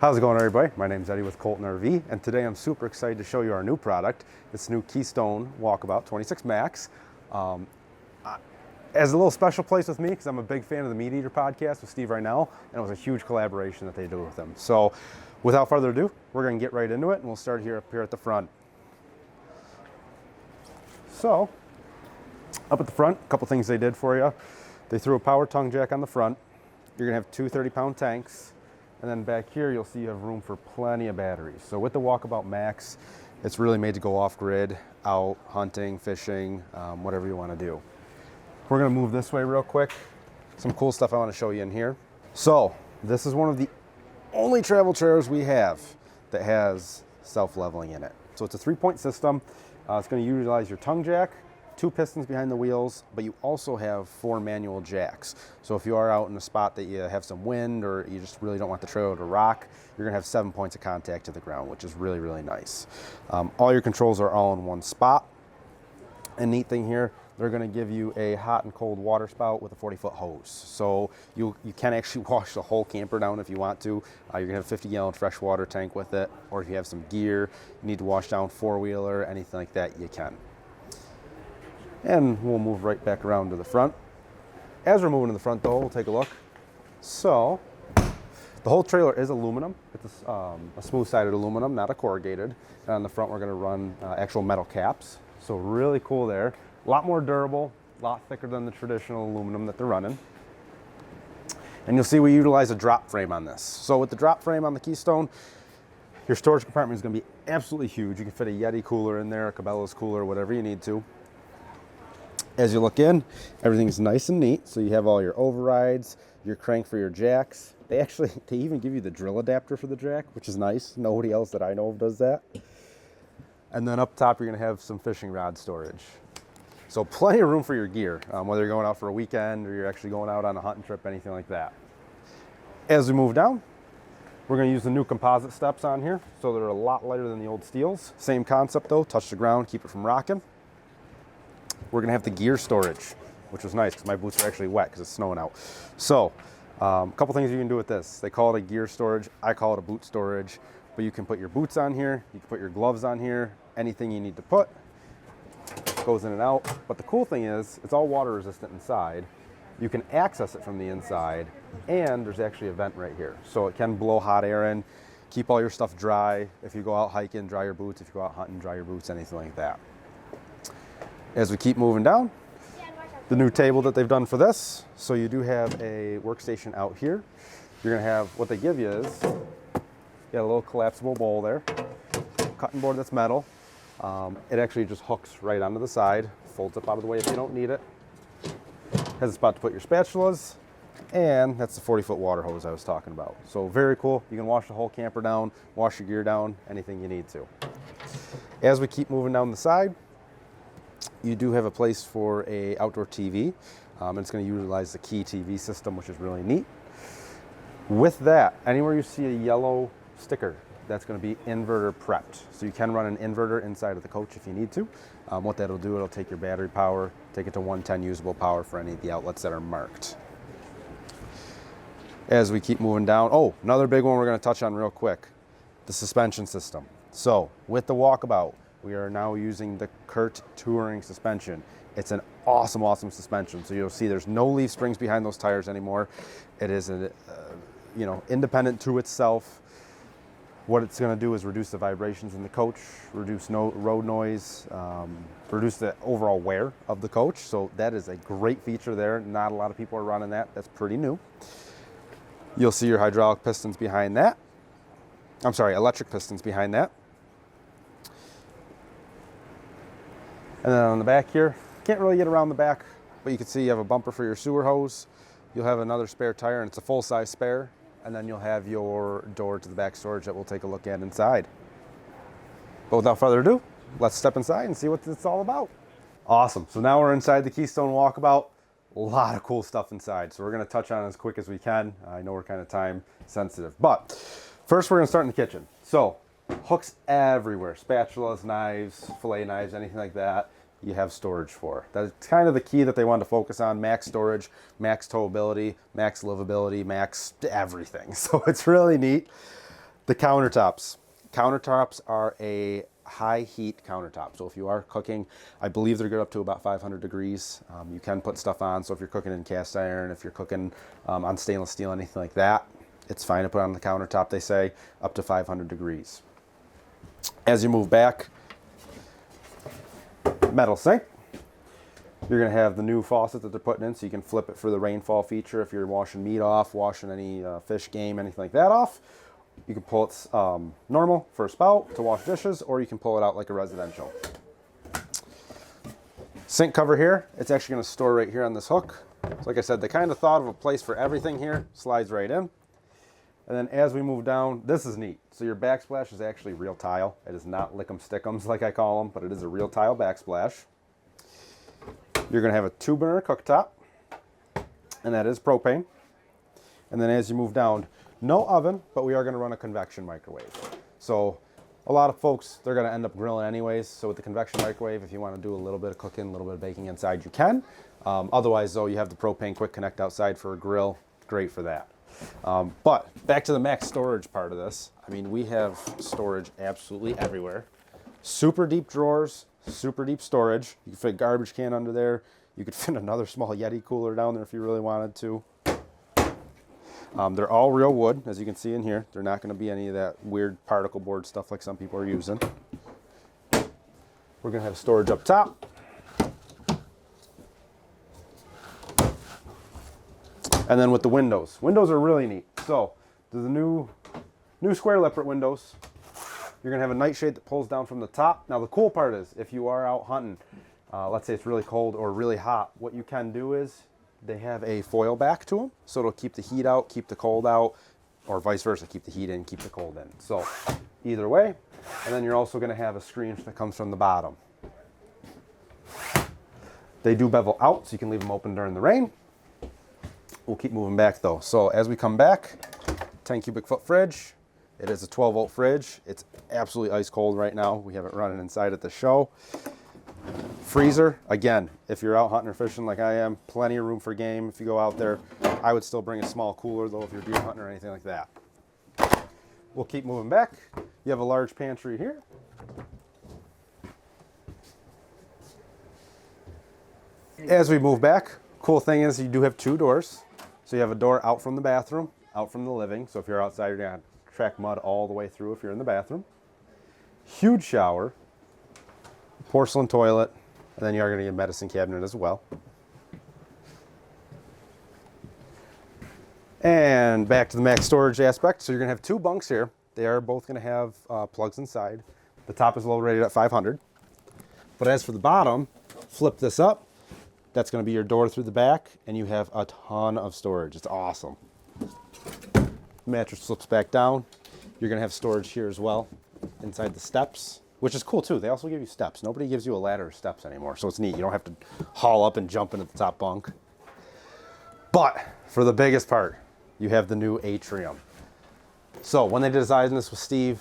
How's it going, everybody? My name's Eddie with Colton RV, and today I'm super excited to show you our new product, this new Keystone Walkabout 26MAX. As a little special place with me, because I'm a big fan of the Meat Eater podcast with Steve Reinell, and it was a huge collaboration that they do with them. So without further ado, we're going to get right into it, and we'll start here up here at the front. So up at the front, a couple things they did for you. They threw a power tongue jack on the front. You're going to have two 30-pound tanks. And then back here, you'll see you have room for plenty of batteries. So with the Walkabout Max, it's really made to go off-grid, out hunting, fishing, whatever you want to do. We're going to move this way real quick. Some cool stuff I want to show you in here. So this is one of the only travel trailers we have that has self-leveling in it. So it's a 3-point system. It's going to utilize your tongue jack, 2 pistons behind the wheels, but you also have 4 manual jacks. So if you are out in a spot that you have some wind or you just really don't want the trailer to rock, you're gonna have 7 points of contact to the ground, which is really, really nice. All your controls are all in one spot. And neat thing here, they're gonna give you a hot and cold water spout with a 40-foot hose. So you can actually wash the whole camper down if you want to. You're gonna have a 50-gallon freshwater tank with it, or if you have some gear, you need to wash down 4-wheeler, anything like that, you can. And we'll move right back around to the front. As we're moving to the front though, we'll take a look. So the whole trailer is aluminum. It's a smooth-sided aluminum, not a corrugated. And on the front we're going to run actual metal caps. So really cool there. A lot more durable, a lot thicker than the traditional aluminum that they're running. And you'll see we utilize a drop frame on this. So with the drop frame on the Keystone, your storage compartment is going to be absolutely huge. You can fit a Yeti cooler in there, a Cabela's cooler, whatever you need to. As you look in, everything's nice and neat. So you have all your overrides, your crank for your jacks. They even give you the drill adapter for the jack, which is nice. Nobody else that I know of does that. And then up top, you're gonna have some fishing rod storage. So plenty of room for your gear, whether you're going out for a weekend or you're actually going out on a hunting trip, anything like that. As we move down, we're gonna use the new composite steps on here. So they're a lot lighter than the old steels. Same concept though, touch the ground, keep it from rocking. We're gonna have the gear storage, which was nice because my boots are actually wet because it's snowing out. So a couple things you can do with this. They call it a gear storage. I call it a boot storage, but you can put your boots on here. You can put your gloves on here. Anything you need to put goes in and out. But the cool thing is it's all water resistant inside. You can access it from the inside, and there's actually a vent right here. So it can blow hot air in, keep all your stuff dry. If you go out hiking, dry your boots. If you go out hunting, dry your boots, anything like that. As we keep moving down, the new table that they've done for this. So you do have a workstation out here. You're gonna have, what they give you is, you got a little collapsible bowl there, cutting board that's metal. It actually just hooks right onto the side, folds up out of the way if you don't need it. Has a spot to put your spatulas, and that's the 40-foot water hose I was talking about. So very cool. You can wash the whole camper down, wash your gear down, anything you need to. As we keep moving down the side, you do have a place for a outdoor TV, and it's going to utilize the Key TV system, which is really neat. With that, anywhere you see a yellow sticker, that's going to be inverter prepped. So you can run an inverter inside of the coach if you need to. What that'll do, it'll take your battery power, take it to 110 usable power for any of the outlets that are marked. As we keep moving down, another big one we're going to touch on real quick, the suspension system. So with the Walkabout, we are now using the Kurt Touring suspension. It's an awesome, awesome suspension. So you'll see there's no leaf springs behind those tires anymore. It is independent to itself. What it's going to do is reduce the vibrations in the coach, reduce road noise, reduce the overall wear of the coach. So that is a great feature there. Not a lot of people are running that. That's pretty new. You'll see your hydraulic pistons behind that. I'm sorry, electric pistons behind that. And then on the back here, can't really get around the back, but you can see you have a bumper for your sewer hose. You'll have another spare tire, and it's a full-size spare. And then you'll have your door to the back storage that we'll take a look at inside. But without further ado, let's step inside and see what it's all about. Awesome. So now we're inside the Keystone Walkabout. A lot of cool stuff inside. So we're going to touch on it as quick as we can. I know we're kind of time sensitive. But first, we're going to start in the kitchen. So hooks everywhere, spatulas, knives, fillet knives, anything like that. you have storage for. That's kind of the key that they want to focus on: max storage, max towability, max livability, max everything. So it's really neat. The countertops. Countertops are a high heat countertop. So if you are cooking, I believe they're good up to about 500 degrees. You can put stuff on. So if you're cooking in cast iron, if you're cooking on stainless steel, anything like that, it's fine to put on the countertop, they say, up to 500 degrees. As you move back, metal sink. You're going to have the new faucet that they're putting in, so you can flip it for the rainfall feature if you're washing meat off, washing any fish, game, anything like that off. You can pull it normal for a spout to wash dishes, or you can pull it out like a residential. Sink cover here, it's actually going to store right here on this hook. So like I said, they kind of thought of a place for everything here, slides right in. And then as we move down, this is neat. So your backsplash is actually real tile. It is not lick'em stick'ems like I call them, but it is a real tile backsplash. You're going to have a 2-burner cooktop, and that is propane. And then as you move down, no oven, but we are going to run a convection microwave. So a lot of folks, they're going to end up grilling anyways. So with the convection microwave, if you want to do a little bit of cooking, a little bit of baking inside, you can. Otherwise, though, you have the propane quick connect outside for a grill. Great for that. But back to the max storage part of this. I mean, we have storage absolutely everywhere. Super deep drawers, super deep storage. You can fit a garbage can under there. You could fit another small Yeti cooler down there if you really wanted to. They're all real wood, as you can see in here. They're not going to be any of that weird particle board stuff like some people are using. We're going to have storage up top. And then with the windows. Windows are really neat. So, the new square lippert windows. You're going to have a nightshade that pulls down from the top. Now the cool part is, if you are out hunting, let's say it's really cold or really hot, what you can do is they have a foil back to them. So it'll keep the heat out, keep the cold out, or vice versa, keep the heat in, keep the cold in. So either way. And then you're also going to have a screen that comes from the bottom. They do bevel out, so you can leave them open during the rain. We'll keep moving back though. So as we come back, 10 cubic foot fridge. It is a 12 volt fridge. It's absolutely ice cold right now. We have it running inside at the show. Freezer, again, if you're out hunting or fishing like I am, plenty of room for game. If you go out there, I would still bring a small cooler though if you're deer hunting or anything like that. We'll keep moving back. You have a large pantry here. As we move back, cool thing is you do have 2 doors. So you have a door out from the bathroom, out from the living. So if you're outside, you're gonna track mud all the way through if you're in the bathroom. Huge shower, porcelain toilet, and then you are going to get a medicine cabinet as well. And back to the max storage aspect. So you're going to have 2 bunks here. They are both going to have plugs inside. The top is low rated at 500. But as for the bottom, flip this up. That's going to be your door through the back, and you have a ton of storage. It's awesome. Mattress slips back down. You're going to have storage here as well inside the steps, which is cool too. They also give you steps. Nobody gives you a ladder or steps anymore, so it's neat. You don't have to haul up and jump into the top bunk. But for the biggest part, you have the new atrium. So when they designed this with Steve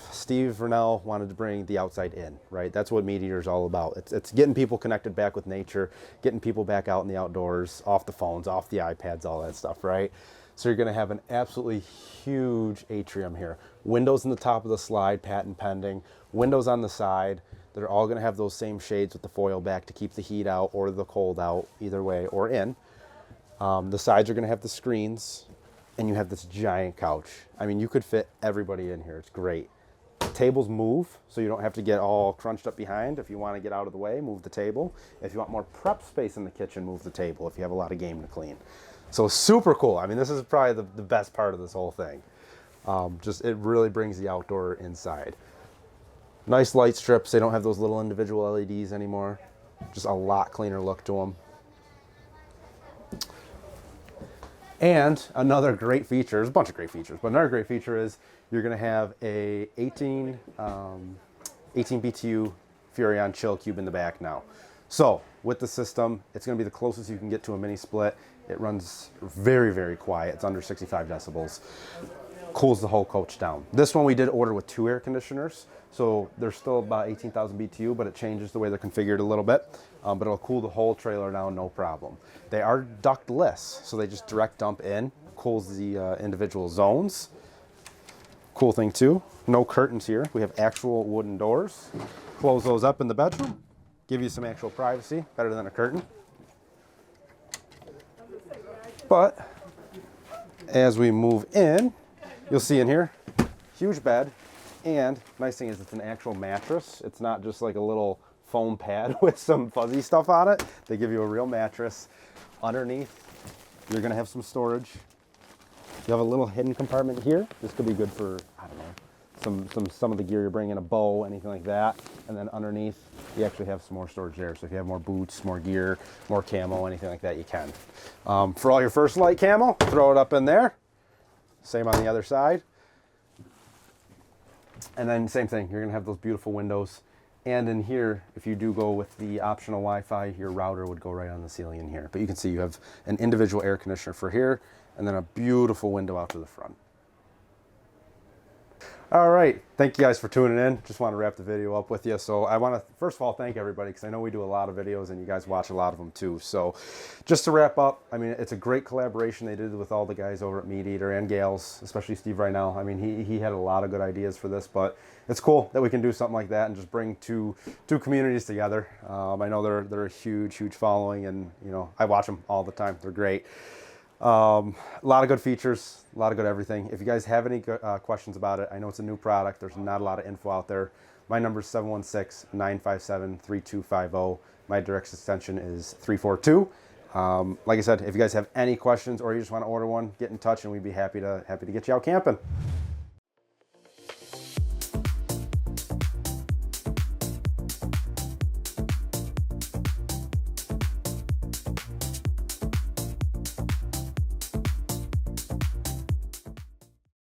Vernell wanted to bring the outside in, right? That's what Meat Eater is all about. It's getting people connected back with nature, getting people back out in the outdoors, off the phones, off the iPads, all that stuff, right? So you're going to have an absolutely huge atrium here. Windows in the top of the slide, patent pending. Windows on the side. They're all going to have those same shades with the foil back to keep the heat out or the cold out, either way, or in. The sides are going to have the screens, and you have this giant couch. I mean, you could fit everybody in here. It's great. The tables move, so you don't have to get all crunched up behind. If you want to get out of the way, move the table. If you want more prep space in the kitchen, move the table if you have a lot of game to clean. So super cool. I mean, this is probably the best part of this whole thing. It really brings the outdoor inside. Nice light strips. They don't have those little individual LEDs anymore. Just a lot cleaner look to them. And another great feature, there's a bunch of great features, but another great feature is you're going to have a 18 BTU Furrion chill cube in the back now. So with the system, it's going to be the closest you can get to a mini split. It runs very, very quiet. It's under 65 decibels. Cools the whole coach down. This one we did order with 2 air conditioners. So they're still about 18,000 BTU, but it changes the way they're configured a little bit. But it'll cool the whole trailer down, no problem. They are ductless, so they just direct dump in, cools the individual zones. Cool thing too, no curtains here. We have actual wooden doors. Close those up in the bedroom. Give you some actual privacy, better than a curtain. But as we move in, you'll see in here, huge bed. And nice thing is it's an actual mattress. It's not just like a little foam pad with some fuzzy stuff on it. They give you a real mattress. Underneath, you're gonna have some storage. You have a little hidden compartment here. This could be good for, I don't know, some of the gear you're bringing, a bow, anything like that. And then underneath, you actually have some more storage there. So if you have more boots, more gear, more camo, anything like that, you can. For all your First Light camo, throw it up in there. Same on the other side. And then same thing, you're gonna have those beautiful windows. And in here, if you do go with the optional Wi-Fi, your router would go right on the ceiling in here. But you can see you have an individual air conditioner for here, and then a beautiful window out to the front. All right, thank you guys for tuning in. Just want to wrap the video up with you. So I want to, first of all, thank everybody, because I know we do a lot of videos and you guys watch a lot of them too. So just to wrap up, I mean, it's a great collaboration they did with all the guys over at Meat Eater and gals, especially Steve Reinell. I mean, he had a lot of good ideas for this, but it's cool that we can do something like that and just bring two communities together. I know they're a huge following, and you know, I watch them all the time. They're great. A lot of good features, a lot of good everything. If you guys have any questions about it, I know it's a new product. There's not a lot of info out there. My number is 716-957-3250. My direct extension is 342. Like I said, if you guys have any questions or you just want to order one, get in touch and we'd be happy to get you out camping.